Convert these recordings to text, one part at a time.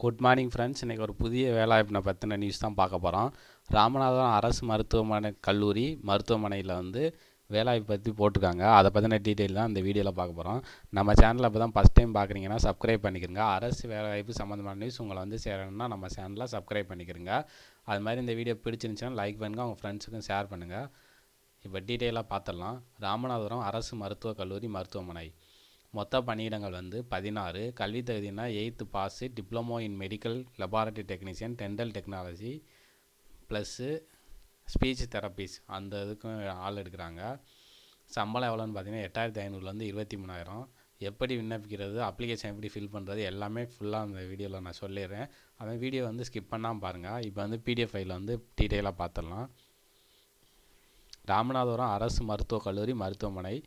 Good morning friends. இன்றைக்கி ஒரு புதிய வேலைவாய்ப்பினை பற்றின நியூஸ் தான் பார்க்க போகிறோம். ராமநாதபுரம் அரசு மருத்துவமனையில் வேலைவாய்ப்பு பற்றி போட்டிருக்காங்க. அதை பற்றின டீட்டெயில் தான் இந்த வீடியோவில் பார்க்க போகிறோம். நம்ம சேனலில் இப்போ தான் ஃபஸ்ட் டைம் பார்க்குறீங்கன்னா சப்ஸ்கிரைப் பண்ணிக்கிறங்க. அரசு வேலைவாய்ப்பு சம்மந்தமான நியூஸ் உங்களை சேரணும்னா நம்ம சேனலில் சப்ஸ்கிரைப் பண்ணிக்கிறங்க. அது மாதிரி இந்த வீடியோ பிடிச்சிருந்துச்சுன்னா லைக் பண்ணுங்கள், உங்கள் ஃப்ரெண்ட்ஸுக்கும் ஷேர் பண்ணுங்கள். இப்போ டீட்டெயிலாக பார்த்துடலாம். ராமநாதபுரம் அரசு மருத்துவமனை மொத்த பணியிடங்கள் 16. கல்வி தகுதினா 8th pass, diploma in medical laboratory technician, dental technology plus speech therapist அந்த இதுக்கும் ஆள் எடுக்கிறாங்க. சம்பளம் எவ்வளோன்னு பார்த்தீங்கன்னா 8,500 23,000. எப்படி விண்ணப்பிக்கிறது, அப்ளிகேஷன் எப்படி ஃபில் பண்ணுறது எல்லாமே ஃபுல்லாக அந்த வீடியோவில் நான் சொல்லிடுறேன். அந்த வீடியோ ஸ்கிப் பண்ணாமல் பாருங்கள். இப்போ பிடிஎஃப் ஃபைல் டீட்டெயிலாக பார்த்துடலாம். ராமநாதபுரம் அரசு மருத்துவமனை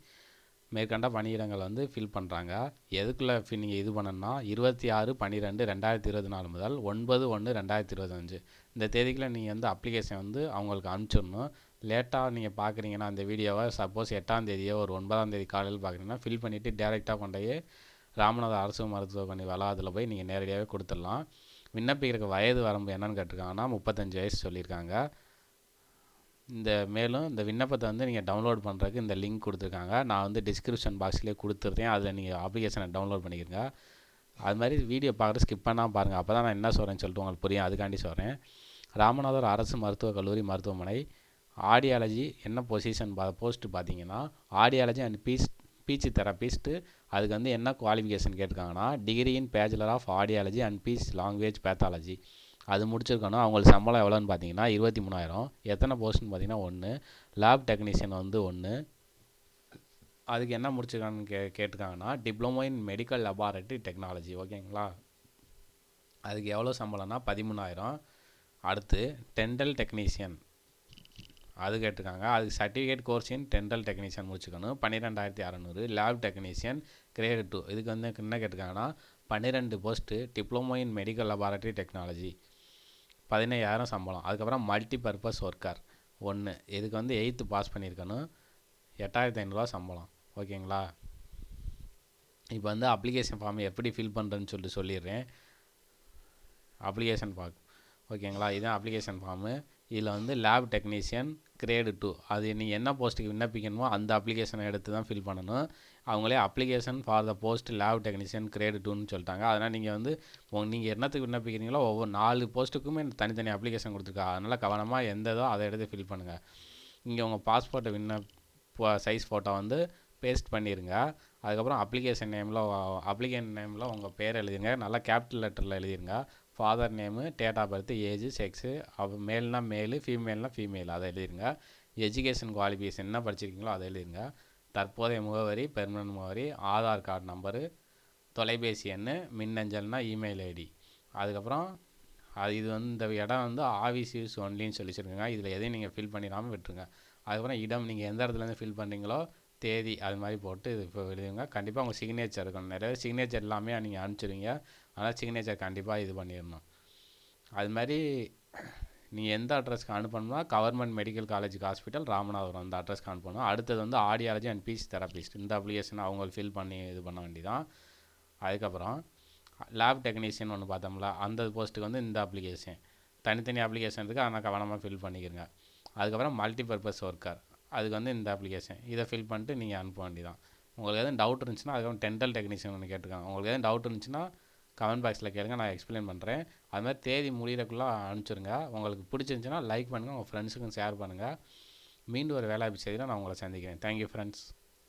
மேற்கண்ட பணியிடங்கள் ஃபில் பண்ணுறாங்க. எதுக்குள்ளே நீங்கள் இது பண்ணணும்னா 26/12/2024 முதல் 9/1/2025 இந்த தேதிக்குள்ளே நீங்கள் அப்ளிகேஷன் அவங்களுக்கு அனுப்பிச்சிடணும். லேட்டாக நீங்கள் பார்க்குறீங்கன்னா அந்த வீடியோவை சப்போஸ் 8ஆம் தேதியோ ஒரு 9ஆம் தேதி காலையில் பார்க்குறீங்கன்னா ஃபில் பண்ணிவிட்டு டேரெக்டாக கொண்டு ராமநாதபுரம் அரசு மருத்துவமனை வளாகத்தில் போய் நீங்கள் நேரடியாகவே கொடுத்துடலாம். விண்ணப்பிக்கிறதுக்கு வயது வரம்பு என்னென்னு கேட்டிருக்காங்கன்னா 35 வயசு சொல்லியிருக்காங்க. மேலும் இந்த விண்ணப்பத்தை நீங்கள் டவுன்லோட் பண்ணுறதுக்கு இந்த லிங்க் கொடுத்துருக்காங்க. நான் டிஸ்கிரிப்ஷன் பாக்ஸ்லேயே கொடுத்துருக்கேன். அதில் நீங்கள் அப்ளிகேஷனை டவுன்லோட் பண்ணிக்கிறங்க. அது மாதிரி வீடியோ பார்க்குறது ஸ்கிப் பண்ணாமல் பாருங்கள். அப்போ தான் நான் என்ன சொல்கிறேன்னு சொல்லிட்டு உங்களுக்கு புரியும். அதுக்காண்டி சொல்கிறேன். ராமநாதபுரம் அரசு மருத்துவமனை ஆடியாலஜி என்ன போஸ்ட்டு பார்த்தீங்கன்னா ஆடியாலஜி அண்ட் ஸ்பீச் தெரபிஸ்ட்டு. அதுக்கு என்ன குவாலிஃபிகேஷன் கேட்டிருக்காங்கன்னா degree in bachelor of audiology and speech language pathology அது முடிச்சிருக்கணும். அவங்களுக்கு சம்பளம் எவ்வளோன்னு பார்த்தீங்கன்னா 23,000. எத்தனை போஸ்ட்னு பார்த்தீங்கன்னா 1. Lab technician 1. அதுக்கு என்ன முடிச்சிருக்கான்னு கேட்டிருக்காங்கன்னா diploma in medical laboratory technology. ஓகேங்களா? அதுக்கு எவ்வளோ சம்பளம்னா 13,000. அடுத்து டென்டல் டெக்னீஷியன் அது கேட்டிருக்காங்க. அதுக்கு certificate course in dental technician முடிச்சுக்கணும் 12,600. லேப் டெக்னீஷியன் கிரேடு 2 இதுக்கு என்ன கேட்டிருக்காங்கன்னா 12 post diploma in medical laboratory technology 15,000 சம்பளம். அதுக்கப்புறம் மல்டி பர்பஸ் ஒர்க்கர் 1 இதுக்கு 8th பாஸ் பண்ணியிருக்கணும் 8,500 சம்பளம். ஓகேங்களா? இப்போ அப்ளிகேஷன் ஃபார்ம் எப்படி ஃபில் பண்ணுறதுன்னு சொல்லிடுறேன். அப்ளிகேஷன் ஃபார்ம் ஓகேங்களா? இதுதான் அப்ளிகேஷன் ஃபார்மு. இதில் லேப் டெக்னீஷியன் கிரேடு 2 அது நீங்கள் என்ன போஸ்ட்டுக்கு விண்ணப்பிக்கணுமோ அந்த அப்ளிகேஷனை எடுத்து தான் ஃபில் பண்ணணும். அவங்களே application for the post lab technician grade 2ன்னு சொல்லிட்டாங்க. அதனால் நீங்கள் நீங்கள் என்னத்துக்கு விண்ணப்பிக்கிறீங்களோ ஒவ்வொரு 4 போஸ்ட்டுக்குமே தனித்தனி அப்ளிகேஷன் கொடுத்துருக்கா. அதனால் கவனமாக எந்ததோ அதை எடுத்து ஃபில் பண்ணுங்கள். இங்கே உங்கள் பாஸ்போர்ட்டை சைஸ் ஃபோட்டோ பேஸ்ட் பண்ணிடுங்க. அதுக்கப்புறம் அப்ளிகேஷன் நேமில் உங்கள் பேர் எழுதிருங்க. நல்லா கேபிட்டல் லெட்டரில் எழுதிருங்க. Father name, date of birth, age, sex, மேல்னா மேலு, ஃபீமேல்னா ஃபீமேல் அதை எழுதிருங்க. எஜுகேஷன் குவாலிஃபிகேஷன் என்ன படிச்சிருக்கீங்களோ அதை எழுதிருங்க. தற்போதைய முகவரி, பெர்மனன்ட் முகவரி, ஆதார் கார்டு நம்பரு, தொலைபேசி எண், மின்னஞ்சல்னா இமெயில் ஐடி. அதுக்கப்புறம் இது இந்த இடம் ஆஃபீஸ் யூஸ் ஒன்லின்னு சொல்லிச்சிருக்கேங்க. இதில் எதையும் நீங்கள் ஃபில் பண்ணிடாமல் விட்டுருங்க. அதுக்கப்புறம் இடம் நீங்கள் எந்த இடத்துலேருந்து ஃபில் பண்ணுறீங்களோ தேதி அது மாதிரி போட்டு இது இப்போ எழுதுங்க. கண்டிப்பாக உங்கள் சிக்னேச்சர் இருக்கணும். நிறைய சிக்னேச்சர் எல்லாமே நீங்கள் அனுப்பிச்சிடுவீங்க. அதனால் சிக்னேச்சர் கண்டிப்பாக இது பண்ணிடணும். அது மாதிரி நீங்கள் எந்த அட்ரஸ்க்கு அனுப்பணும்னா government medical college hospital Ramanathapuram அந்த அட்ரஸ்க்கு அனுப்பணும். அடுத்தது ஆடியாலஜி அண்ட் ஸ்பீச் தெரபிஸ்ட் இந்த அப்ளிகேஷன் அவங்களுக்கு ஃபில் பண்ணி இது பண்ண வேண்டியதான். அதுக்கப்புறம் லேப் டெக்னீஷியன் ஒன்று பார்த்தோம்ல அந்த போஸ்ட்டுக்கு இந்த அப்ளிகேஷன் தனித்தனி அப்ளிகேஷன் இருக்குது. ஆனால் கவனமாக ஃபில் பண்ணிக்கிறங்க. அதுக்கப்புறம் மல்டி பர்பஸ் ஒர்க்கர் அதுக்கு இந்த அப்ளிகேஷன் இதை ஃபில் பண்ணிட்டு நீங்கள் அனுப்ப வேண்டியதான். உங்களுக்கு எதுவும் டவுட் இருந்துச்சுன்னா அதுக்கப்புறம் டென்டல் டெக்னீஷியன் ஒன்று கேட்டிருக்காங்க. உங்களுக்கு எதுவும் டவுட் இருந்துச்சுன்னா கமெண்ட் பாக்ஸில் கேளுங்க, நான் எக்ஸ்பிளைன் பண்ணுறேன். அது மாதிரி தேதி முடிகிறக்குள்ளே அனுப்பிச்சிருங்க. உங்களுக்கு பிடிச்சிருந்துச்சுன்னா லைக் பண்ணுங்கள், உங்கள் ஃப்ரெண்ட்ஸுக்கும் ஷேர் பண்ணுங்கள். மீண்டும் ஒரு வேலை செய்தியில் நான் உங்களை சந்திக்கிறேன். Thank you friends.